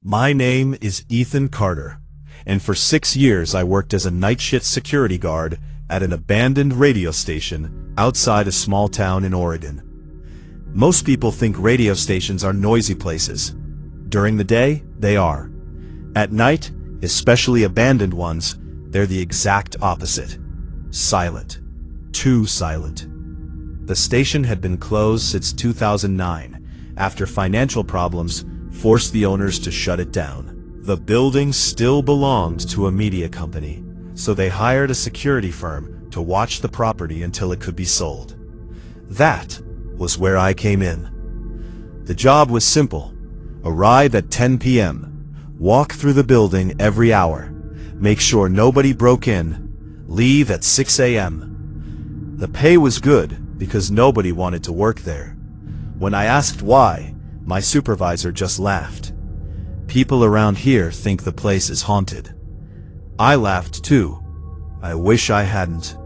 My name is Ethan Carter, and for 6 years I worked as a night shift security guard at an abandoned radio station outside a small town in Oregon. Most people think radio stations are noisy places. During the day, they are. At night, especially abandoned ones, they're the exact opposite. Silent. Too silent. The station had been closed since 2009, after financial problems forced the owners to shut it down. The building still belonged to a media company, so they hired a security firm to watch the property until it could be sold. That was where I came in. The job was simple. Arrive at 10 p.m., walk through the building every hour, make sure nobody broke in, leave at 6 a.m. The pay was good because nobody wanted to work there. When I asked why, my supervisor just laughed. People around here think the place is haunted. I laughed too. I wish I hadn't.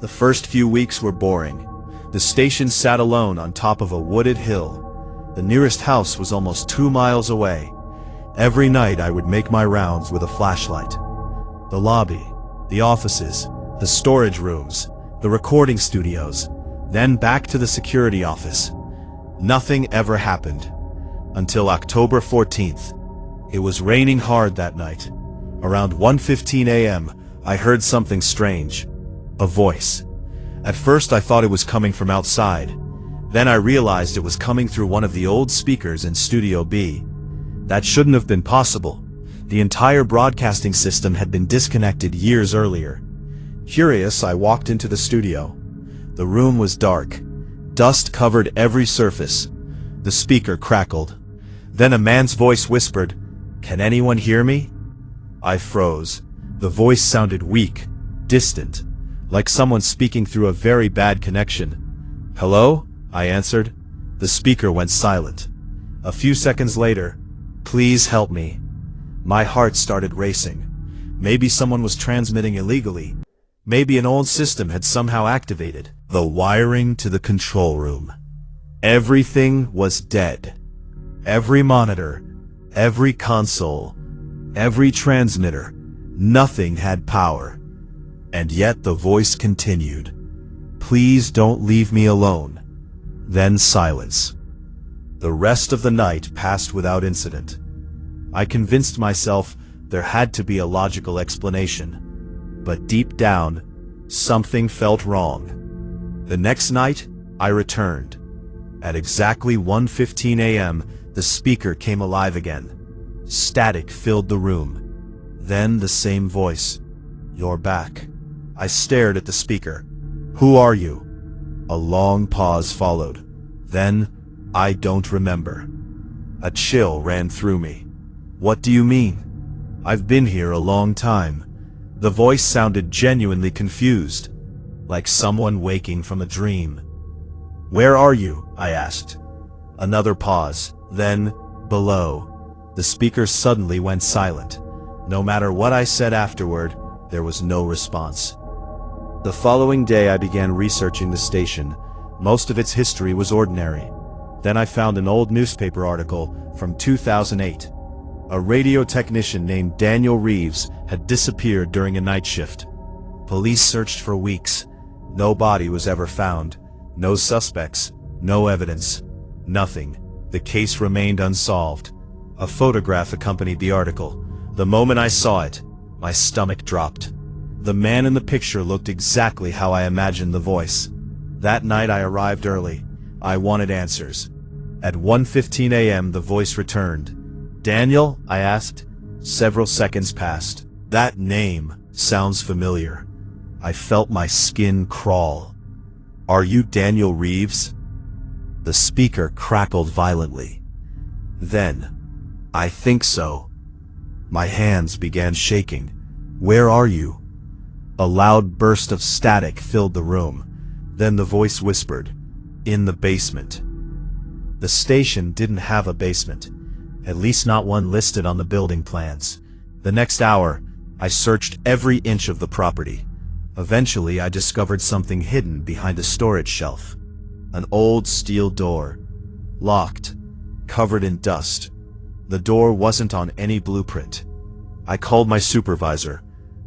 The first few weeks were boring. The station sat alone on top of a wooded hill. The nearest house was almost 2 miles away. Every night I would make my rounds with a flashlight. The lobby, the offices, the storage rooms, the recording studios, then back to the security office. Nothing ever happened. Until October 14th. It was raining hard that night. Around 1:15 a.m., I heard something strange. A voice. At first I thought it was coming from outside. Then I realized it was coming through one of the old speakers in Studio B. That shouldn't have been possible. The entire broadcasting system had been disconnected years earlier. Curious, I walked into the studio. The room was dark. Dust covered every surface. The speaker crackled. Then a man's voice whispered, "Can anyone hear me?" I froze. The voice sounded weak, distant, like someone speaking through a very bad connection. "Hello?" I answered. The speaker went silent. A few seconds later, "Please help me." My heart started racing. Maybe someone was transmitting illegally. Maybe an old system had somehow activated the wiring to the control room. Everything was dead. Every monitor, every console, every transmitter, nothing had power. And yet the voice continued, "Please don't leave me alone." Then silence. The rest of the night passed without incident. I convinced myself there had to be a logical explanation. But deep down, something felt wrong. The next night, I returned. At exactly 1:15 a.m., the speaker came alive again. Static filled the room. Then the same voice. "You're back." I stared at the speaker. "Who are you?" A long pause followed. Then, "I don't remember." A chill ran through me. "What do you mean? I've been here a long time." The voice sounded genuinely confused, like someone waking from a dream. "Where are you?" I asked. Another pause. Then, "Below." The speaker suddenly went silent. No matter what I said afterward, there was no response. The following day I began researching the station. Most of its history was ordinary. Then I found an old newspaper article from 2008. A radio technician named Daniel Reeves had disappeared during a night shift. Police searched for weeks. No body was ever found. No suspects. No evidence. Nothing. The case remained unsolved. A photograph accompanied the article. The moment I saw it, my stomach dropped. The man in the picture looked exactly how I imagined the voice. That night I arrived early. I wanted answers. At 1:15 a.m. the voice returned. "Daniel?" I asked. Several seconds passed. That name sounds familiar. I felt my skin crawl. "Are you Daniel Reeves?" The speaker crackled violently. Then, "I think so." My hands began shaking. "Where are you?" A loud burst of static filled the room. Then the voice whispered, "In the basement." The station didn't have a basement. At least not one listed on the building plans. The next hour, I searched every inch of the property. Eventually, I discovered something hidden behind a storage shelf. An old steel door. Locked. Covered in dust. The door wasn't on any blueprint. I called my supervisor.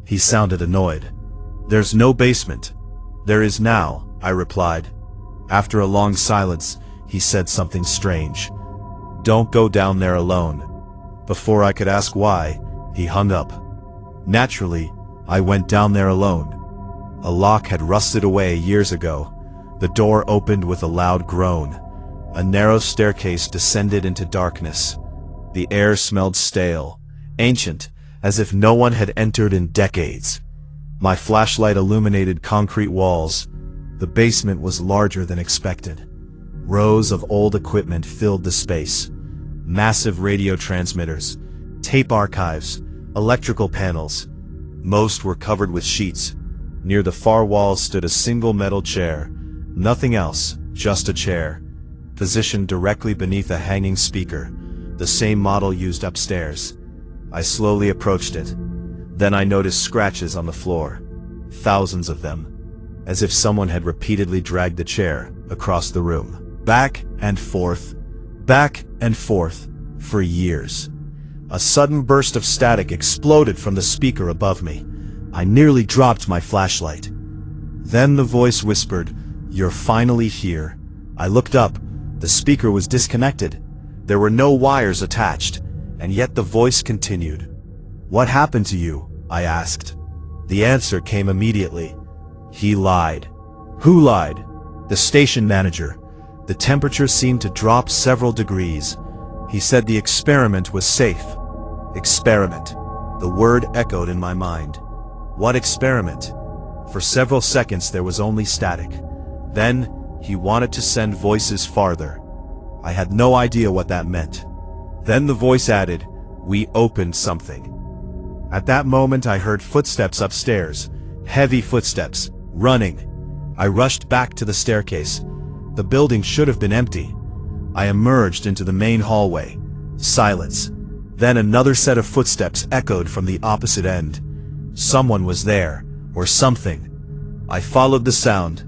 He sounded annoyed. "There's no basement." "There is now," I replied. After a long silence, he said something strange. "Don't go down there alone." Before I could ask why, he hung up. Naturally, I went down there alone. A lock had rusted away years ago. The door opened with a loud groan. A narrow staircase descended into darkness. The air smelled stale, ancient, as if no one had entered in decades. My flashlight illuminated concrete walls. The basement was larger than expected. Rows of old equipment filled the space. Massive radio transmitters, tape archives, electrical panels. Most were covered with sheets. Near the far wall stood a single metal chair. Nothing else, just a chair, positioned directly beneath a hanging speaker, the same model used upstairs. I slowly approached it. Then I noticed scratches on the floor. Thousands of them, as if someone had repeatedly dragged the chair across the room. Back and forth, for years. A sudden burst of static exploded from the speaker above me. I nearly dropped my flashlight. Then the voice whispered, "You're finally here." I looked up. The speaker was disconnected. There were no wires attached, and yet the voice continued. "What happened to you?" I asked. The answer came immediately. He lied. Who lied? The station manager. The temperature seemed to drop several degrees. He said the experiment was safe. Experiment. The word echoed in my mind. What experiment? For several seconds there was only static. Then, he wanted to send voices farther. I had no idea what that meant. Then the voice added, "We opened something." At that moment I heard footsteps upstairs. Heavy footsteps. Running. I rushed back to the staircase. The building should have been empty. I emerged into the main hallway. Silence. Then another set of footsteps echoed from the opposite end. Someone was there, or something. I followed the sound.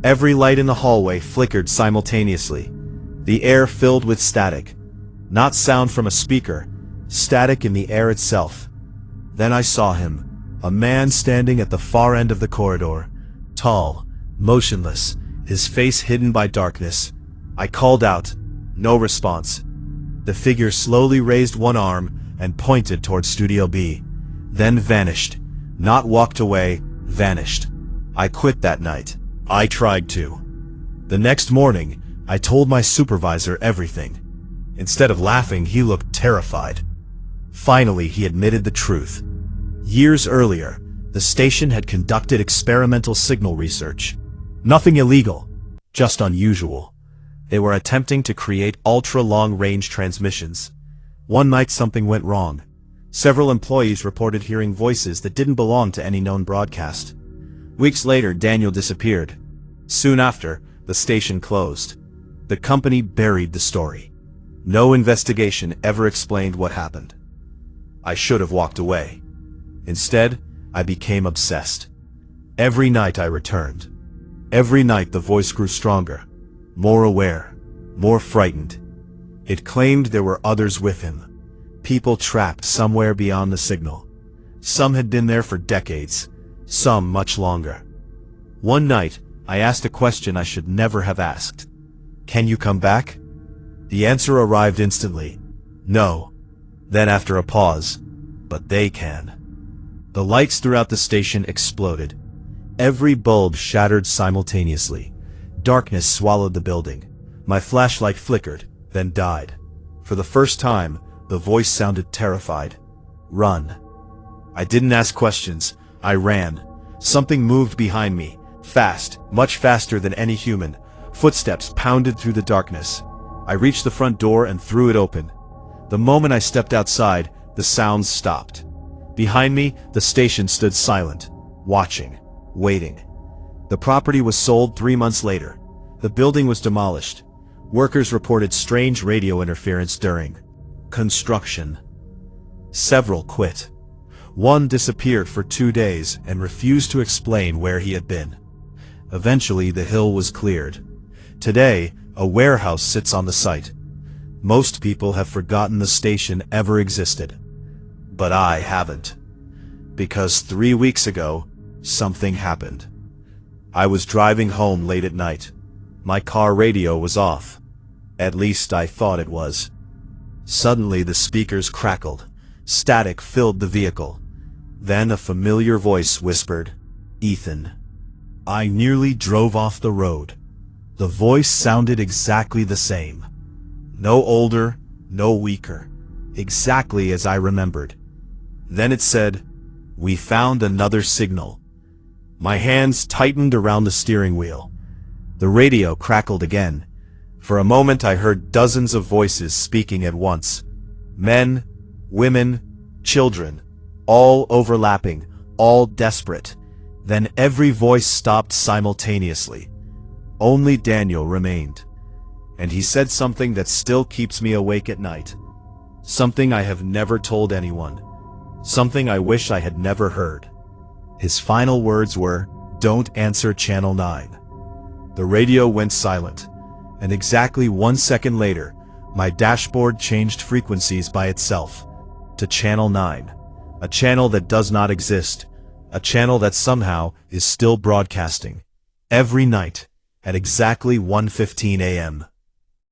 Every light in the hallway flickered simultaneously. The air filled with static. Not sound from a speaker, static in the air itself. Then I saw him, a man standing at the far end of the corridor. Tall, motionless, his face hidden by darkness. I called out. No response. The figure slowly raised one arm and pointed toward Studio B. Then vanished. Not walked away, vanished. I quit that night. I tried to. The next morning, I told my supervisor everything. Instead of laughing, he looked terrified. Finally, he admitted the truth. Years earlier, the station had conducted experimental signal research. Nothing illegal, just unusual. They were attempting to create ultra-long-range transmissions. One night something went wrong. Several employees reported hearing voices that didn't belong to any known broadcast. Weeks later, Daniel disappeared. Soon after, the station closed. The company buried the story. No investigation ever explained what happened. I should have walked away. Instead, I became obsessed. Every night I returned. Every night the voice grew stronger, more aware, more frightened. It claimed there were others with him. People trapped somewhere beyond the signal. Some had been there for decades, some much longer. One night, I asked a question I should never have asked. "Can you come back?" The answer arrived instantly. "No." Then after a pause, "But they can." The lights throughout the station exploded. Every bulb shattered simultaneously. Darkness swallowed the building. My flashlight flickered, then died. For the first time, the voice sounded terrified. "Run." I didn't ask questions. I ran. Something moved behind me. Fast, much faster than any human. Footsteps pounded through the darkness. I reached the front door and threw it open. The moment I stepped outside, the sounds stopped. Behind me, the station stood silent, watching, waiting. The property was sold 3 months later. The building was demolished. Workers reported strange radio interference during construction. Several quit. One disappeared for 2 days and refused to explain where he had been. Eventually, the hill was cleared. Today, a warehouse sits on the site. Most people have forgotten the station ever existed. But I haven't. Because 3 weeks ago, something happened. I was driving home late at night. My car radio was off. At least I thought it was. Suddenly the speakers crackled. Static filled the vehicle. Then a familiar voice whispered, "Ethan." I nearly drove off the road. The voice sounded exactly the same. No older, no weaker. Exactly as I remembered. Then it said, "We found another signal." My hands tightened around the steering wheel. The radio crackled again. For a moment I heard dozens of voices speaking at once. Men, women, children, all overlapping, all desperate. Then every voice stopped simultaneously. Only Daniel remained. And he said something that still keeps me awake at night. Something I have never told anyone. Something I wish I had never heard. His final words were, "Don't answer Channel 9." The radio went silent, and exactly 1 second later, my dashboard changed frequencies by itself to Channel 9, a channel that does not exist, a channel that somehow is still broadcasting every night at exactly 1:15 a.m.